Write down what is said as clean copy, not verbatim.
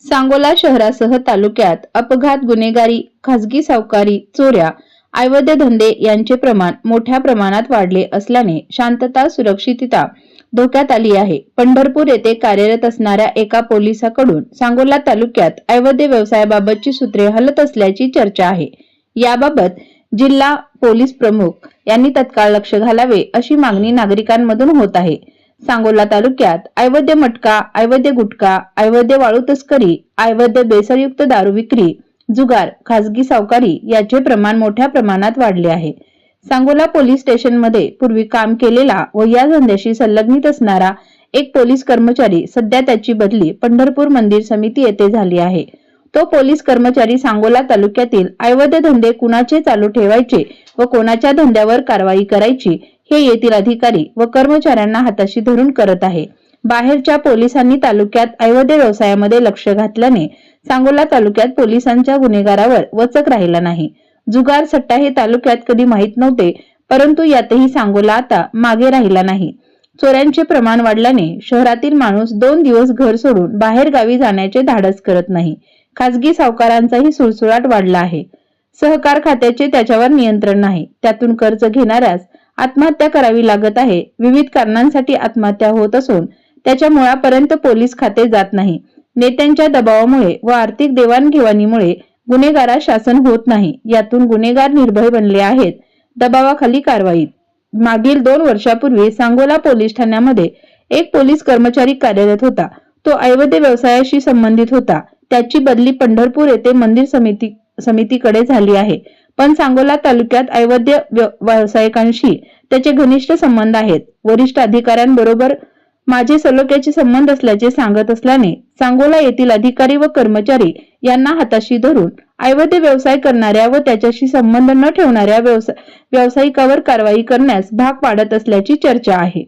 सांगोला शहरासह तालुक्यात अपघात, गुन्हेगारी, खासगी सावकारी, चोऱ्या, अवैध धंदे यांचे प्रमाण मोठ्या प्रमाणात वाढले असल्याने शांतता, सुरक्षितता धोक्यात आली आहे. पंढरपूर येथे कार्यरत असणाऱ्या एका पोलिसाकडून सांगोला तालुक्यात अवैध व्यवसायाबाबतची सूत्रे हलत असल्याची चर्चा आहे. याबाबत जिल्हा पोलीस प्रमुख यांनी तत्काळ लक्ष घालावे अशी मागणी नागरिकांमधून होत आहे. सांगोला तालुक्यात अवैध मटका, अवैध गुटखा, अवैध वाळू तस्करी, अवैध बेसरयुक्त दारू विक्री, जुगार, खासगी सावकारी याचे प्रमाण मोठ्या प्रमाणात वाढले आहे. सांगोला पोलीस स्टेशनमध्ये पूर्वी काम केलेला व या धंद्याशी संलग्नित असणारा एक पोलीस कर्मचारी सध्या त्याची बदली पंढरपूर मंदिर समिती येथे झाली आहे. तो पोलीस कर्मचारी सांगोला तालुक्यातील अवैध धंदे कुणाचे चालू ठेवायचे व कोणाच्या धंद्यावर कारवाई करायची हे येथील अधिकारी व कर्मचाऱ्यांना हाताशी धरून करत आहे. बाहेरच्या पोलिसांनी तालुक्यात अवैध व्यवसायामध्ये लक्ष घातल्याने सांगोला तालुक्यात पोलिसांच्या गुन्हेगारावर वचक राहिला नाही. जुगार, सट्टा हे तालुक्यात कधी माहीत नव्हते, परंतु यातही सांगोला आता मागे राहिला नाही. चोऱ्यांचे प्रमाण वाढल्याने शहरातील माणूस 2 दिवस घर सोडून बाहेर गावी जाण्याचे धाडस करत नाही. खासगी सावकारांचाही सुळसुळाट वाढला आहे. सहकार खात्याचे त्याच्यावर नियंत्रण नाही. त्यातून कर्ज घेणाऱ्यास आत्महत्या करावी लागत आहे. विविध कारणांसाठी आत्महत्या होत असून त्याच्या मुळापर्यंत पोलीस खाते जात नाही. नेत्यांच्या दबावामुळे व आर्थिक देवाणघेवाणीमुळे गुन्हेगारास शासन होत नाही. यातून गुन्हेगार निर्भय बनले आहेत. दबावाखाली कारवाई. मागील 2 वर्षापूर्वी सांगोला पोलीस ठाण्यामध्ये एक पोलीस कर्मचारी कार्यरत होता. तो अवैध व्यवसायाशी संबंधित होता. त्याची बदली पंढरपूर येथे मंदिर समितीकडे झाली आहे. पण सांगोला तालुक्यात अवैध व्यावसायिकांशी त्याचे घनिष्ठ संबंध आहेत. वरिष्ठ अधिकाऱ्यांबरोबर माझे सलोख्याचे संबंध असल्याचे सांगत असल्याने सांगोला येथील अधिकारी व कर्मचारी यांना हाताशी धरून अवैध व्यवसाय करणाऱ्या व त्याच्याशी संबंध न ठेवणाऱ्या व्यावसायिकावर कारवाई करण्यास भाग पाडत असल्याची चर्चा आहे.